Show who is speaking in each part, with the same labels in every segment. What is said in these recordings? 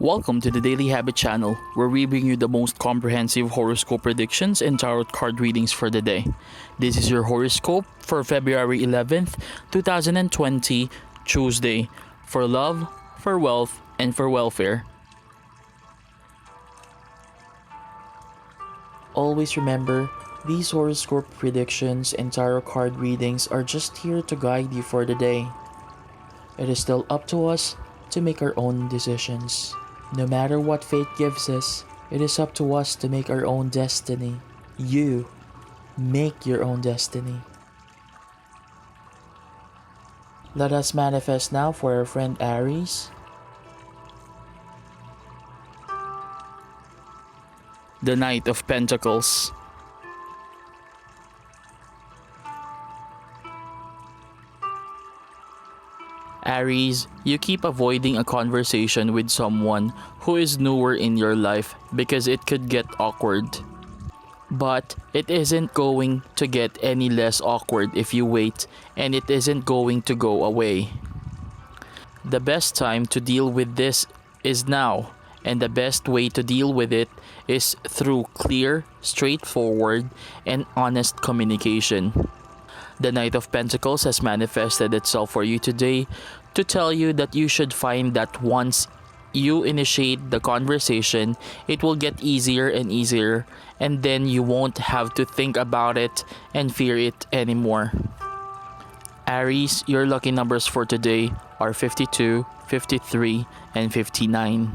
Speaker 1: Welcome to the Daily Habit channel, where we bring you the most comprehensive horoscope predictions and tarot card readings for the day. This is your horoscope for February 11th, 2020, Tuesday, for love, for wealth, and for welfare. Always remember, these horoscope predictions and tarot card readings are just here to guide you for the day. It is still up to us to make our own decisions. No matter what fate gives us, it is up to us to make our own destiny. You make your own destiny. Let us manifest now for our friend Aries. The Knight of Pentacles. Aries, you keep avoiding a conversation with someone who is newer in your life because it could get awkward. But it isn't going to get any less awkward if you wait, and it isn't going to go away. The best time to deal with this is now, and the best way to deal with it is through clear, straightforward, and honest communication. The Knight of Pentacles has manifested itself for you today to tell you that you should find that once you initiate the conversation, it will get easier and easier, and then you won't have to think about it and fear it anymore. Aries, your lucky numbers for today are 52, 53, and 59.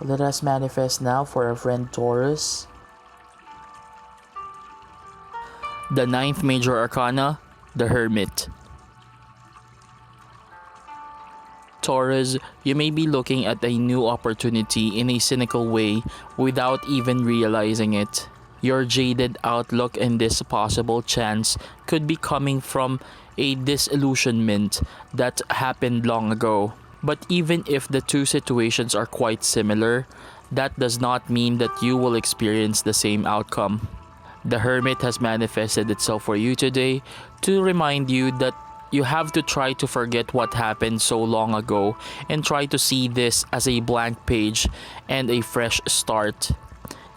Speaker 1: Let us manifest now for our friend Taurus. The ninth major arcana, the Hermit. Taurus, you may be looking at a new opportunity in a cynical way without even realizing it. Your jaded outlook in this possible chance could be coming from a disillusionment that happened long ago. But even if the two situations are quite similar, that does not mean that you will experience the same outcome. The Hermit has manifested itself for you today to remind you that you have to try to forget what happened so long ago and try to see this as a blank page and a fresh start.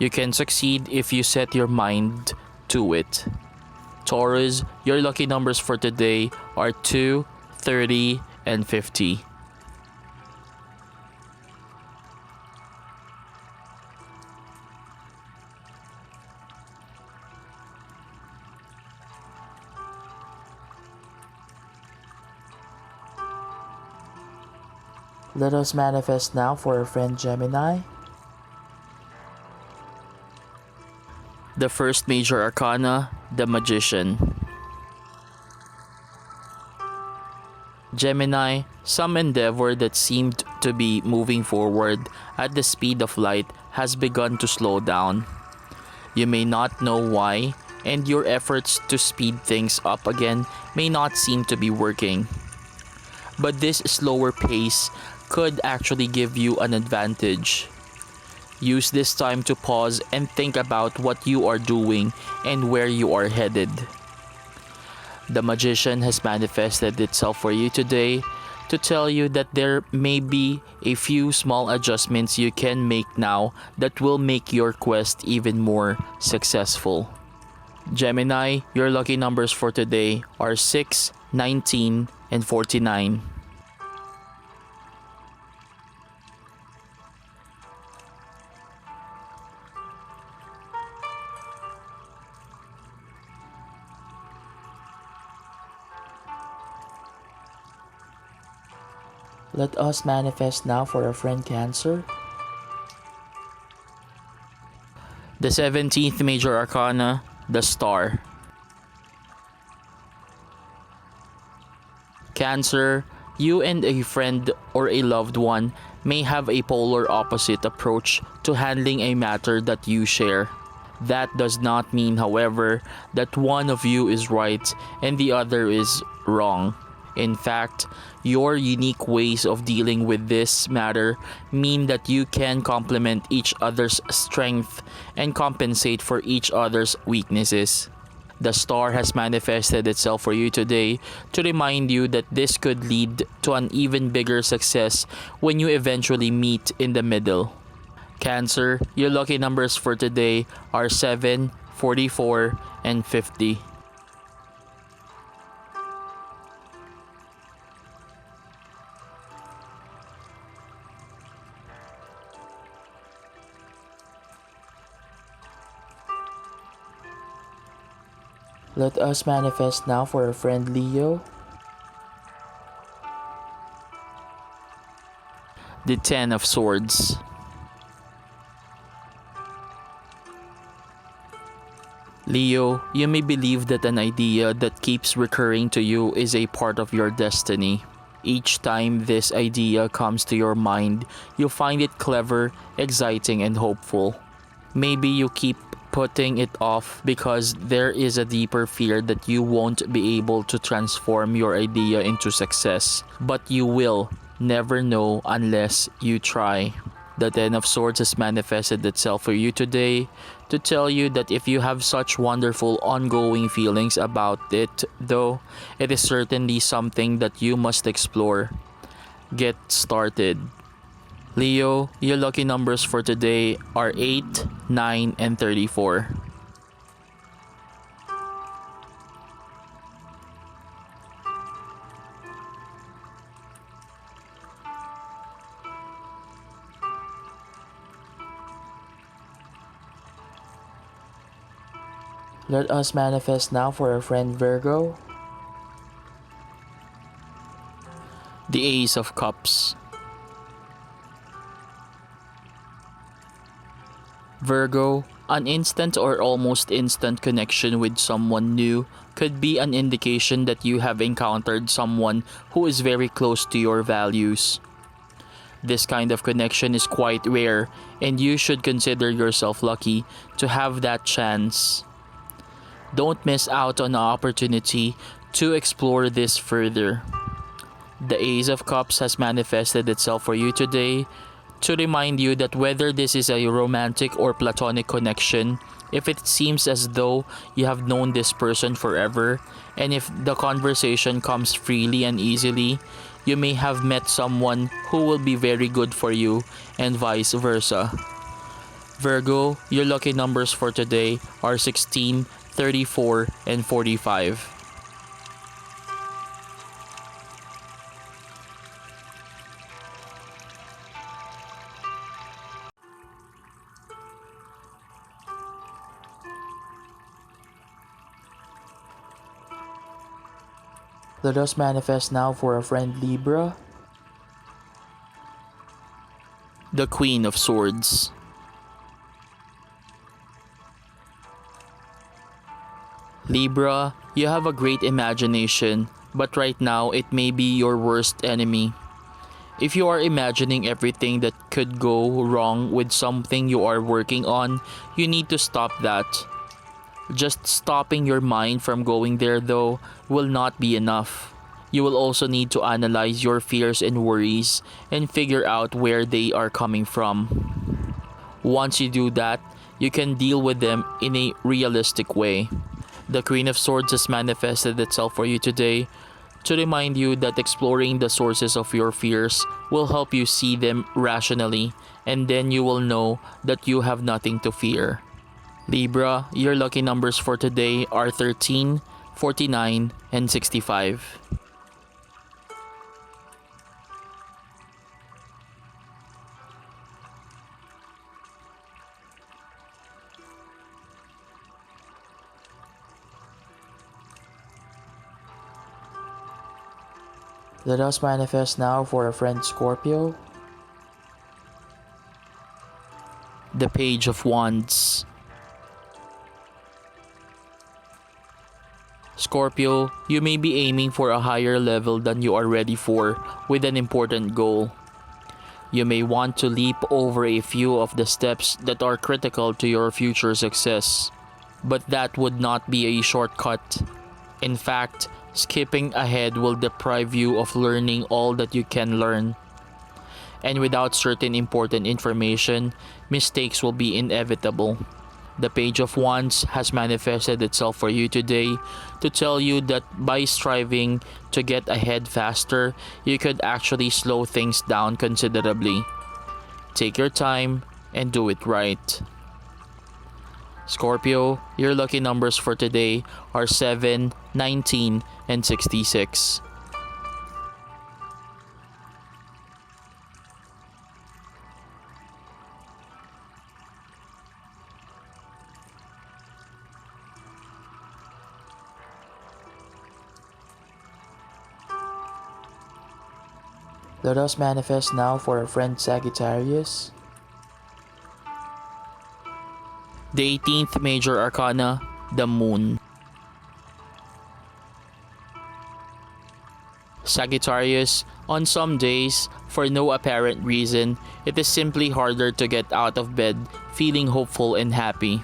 Speaker 1: You can succeed if you set your mind to it. Taurus, your lucky numbers for today are 2, 30, and 50. Let us manifest now for our friend Gemini. The first major arcana, the Magician. Gemini, some endeavor that seemed to be moving forward at the speed of light has begun to slow down. You may not know why, and your efforts to speed things up again may not seem to be working. But this slower pace could actually give you an advantage. Use this time to pause and think about what you are doing and where you are headed. The Magician has manifested itself for you today to tell you that there may be a few small adjustments you can make now that will make your quest even more successful. Gemini, your lucky numbers for today are 6, 19, and 49. Let us manifest now for our friend Cancer. The 17th major arcana, the Star. Cancer, you and a friend or a loved one may have a polar opposite approach to handling a matter that you share. That does not mean, however, that one of you is right and the other is wrong. In fact, your unique ways of dealing with this matter mean that you can complement each other's strength and compensate for each other's weaknesses. The star has manifested itself for you today to remind you that this could lead to an even bigger success when you eventually meet in the middle. Cancer, your lucky numbers for today are 7, 44, and 50. Let us manifest now for our friend Leo. The Ten of Swords. Leo, you may believe that an idea that keeps recurring to you is a part of your destiny. Each time this idea comes to your mind, you find it clever, exciting, and hopeful. Maybe you keep putting it off because there is a deeper fear that you won't be able to transform your idea into success. But you will never know unless you try. The Ten of Swords has manifested itself for you today to tell you that if you have such wonderful ongoing feelings about it, though, it is certainly something that you must explore. Get started. Leo, your lucky numbers for today are 8, 9, and 34. Let us manifest now for our friend Virgo. The Ace of Cups. Virgo, an instant or almost instant connection with someone new could be an indication that you have encountered someone who is very close to your values. This kind of connection is quite rare, and you should consider yourself lucky to have that chance. Don't miss out on the opportunity to explore this further. The Ace of Cups has manifested itself for you today to remind you that whether this is a romantic or platonic connection, if it seems as though you have known this person forever, and if the conversation comes freely and easily, you may have met someone who will be very good for you, and vice versa. Virgo, your lucky numbers for today are 16, 34, and 45. Let us manifest now for our friend Libra. The Queen of Swords. Libra, you have a great imagination, but right now it may be your worst enemy. If you are imagining everything that could go wrong with something you are working on, you need to stop that. Just stopping your mind from going there, though, will not be enough. You will also need to analyze your fears and worries and figure out where they are coming from. Once you do that, you can deal with them in a realistic way. The Queen of Swords has manifested itself for you today to remind you that exploring the sources of your fears will help you see them rationally, and then you will know that you have nothing to fear. Libra, your lucky numbers for today are 13, 49, and 65. Let us manifest now for our friend Scorpio. The Page of Wands. Scorpio, you may be aiming for a higher level than you are ready for with an important goal. You may want to leap over a few of the steps that are critical to your future success, but that would not be a shortcut. In fact, Skipping ahead will deprive you of learning all that you can learn. And without certain important information, mistakes will be inevitable. The Page of Wands has manifested itself for you today to tell you that by striving to get ahead faster, you could actually slow things down considerably. Take your time and do it right. Scorpio, your lucky numbers for today are 7, 19, and 66. Let us manifest now for our friend Sagittarius. The 18th major arcana, the Moon. Sagittarius, on some days, for no apparent reason, it is simply harder to get out of bed feeling hopeful and happy.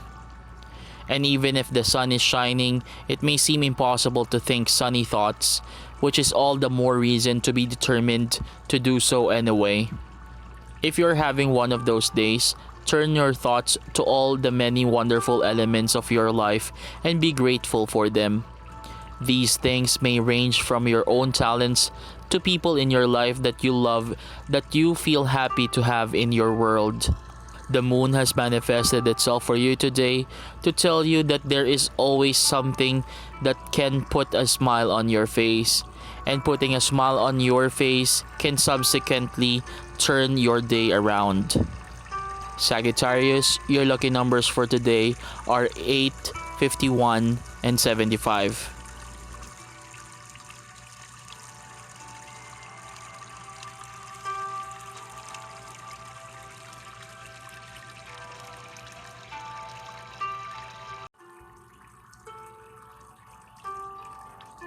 Speaker 1: And even if the sun is shining, it may seem impossible to think sunny thoughts, which is all the more reason to be determined to do so anyway. If you're having one of those days, turn your thoughts to all the many wonderful elements of your life and be grateful for them. These things may range from your own talents to people in your life that you love, that you feel happy to have in your world. The moon has manifested itself for you today to tell you that there is always something that can put a smile on your face, and putting a smile on your face can subsequently turn your day around. Sagittarius, your lucky numbers for today are 8, 51, and 75.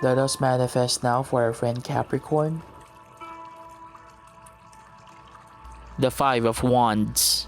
Speaker 1: Let us manifest now for our friend Capricorn. The 5 of Wands.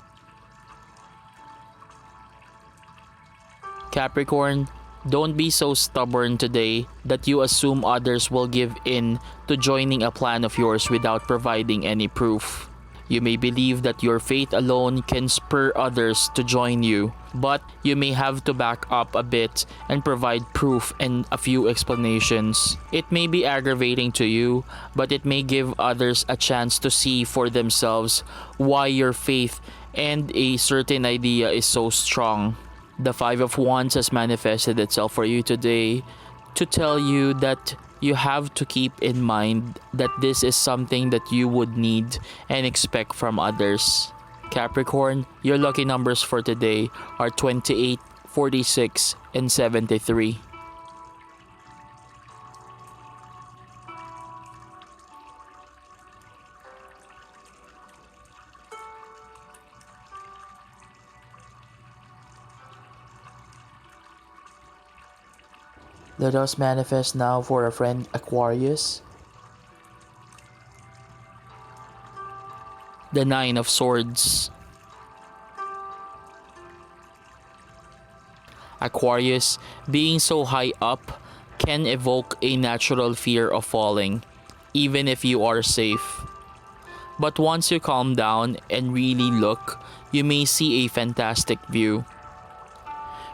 Speaker 1: Capricorn, don't be so stubborn today that you assume others will give in to joining a plan of yours without providing any proof. You may believe that your faith alone can spur others to join you, but you may have to back up a bit and provide proof and a few explanations. It may be aggravating to you, but it may give others a chance to see for themselves why your faith and a certain idea is so strong. The 5 of Wands has manifested itself for you today to tell you that you have to keep in mind that this is something that you would need and expect from others. Capricorn, your lucky numbers for today are 28, 46, and 73. Let us manifest now for our friend Aquarius. The 9 of Swords. Aquarius, being so high up can evoke a natural fear of falling, even if you are safe. But once you calm down and really look, you may see a fantastic view.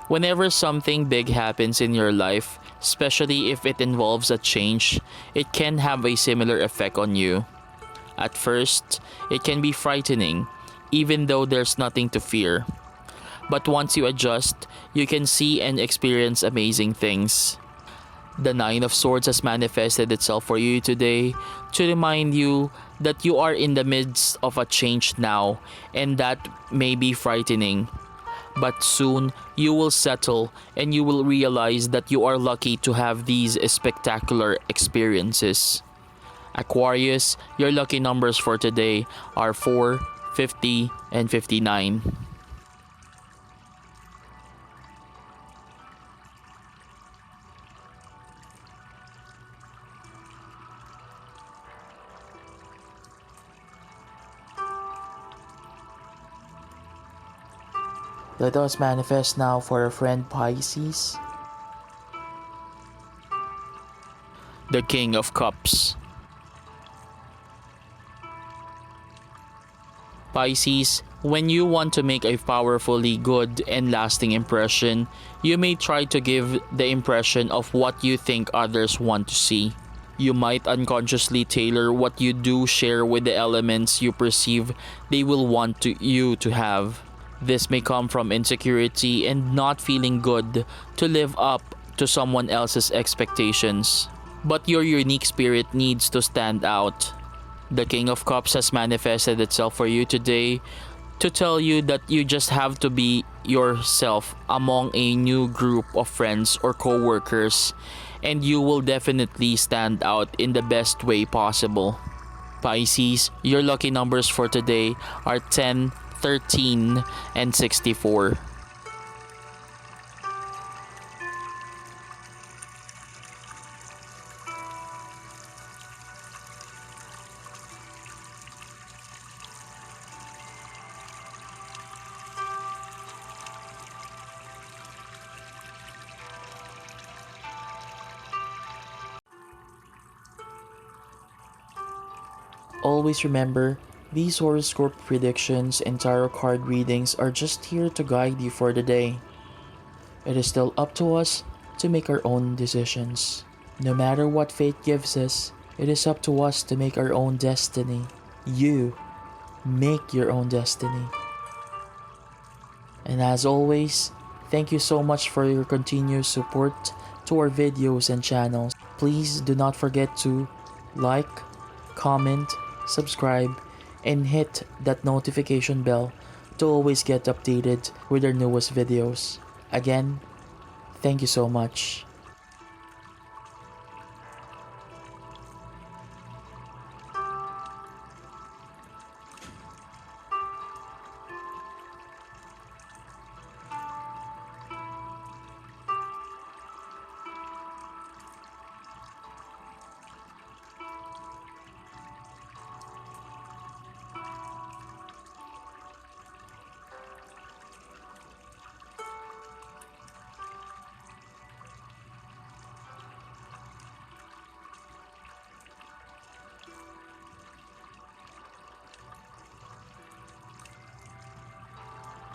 Speaker 1: Whenever something big happens in your life, especially if it involves a change, it can have a similar effect on you. At first, it can be frightening, even though there's nothing to fear. But once you adjust, you can see and experience amazing things. The 9 of Swords has manifested itself for you today to remind you that you are in the midst of a change now, and that may be frightening. But soon, you will settle and you will realize that you are lucky to have these spectacular experiences. Aquarius, your lucky numbers for today are 4, 50, and 59. Let us manifest now for our friend Pisces. the King of Cups. Pisces, when you want to make a powerfully good and lasting impression, you may try to give the impression of what you think others want to see. You might unconsciously tailor what you do share with the elements you perceive they will want you to have. This may come from insecurity and not feeling good to live up to someone else's expectations. But your unique spirit needs to stand out. The King of Cups has manifested itself for you today to tell you that you just have to be yourself among a new group of friends or co-workers, and you will definitely stand out in the best way possible. Pisces, your lucky numbers for today are 10, 13, and 64. Always remember, these horoscope predictions and tarot card readings are just here to guide you for the day. It is still up to us to make our own decisions. No matter what fate gives us, it is up to us to make our own destiny. You make your own destiny. And as always, thank you so much for your continued support to our videos and channels. Please do not forget to like, comment, subscribe, and hit that notification bell to always get updated with our newest videos. Again, thank you so much.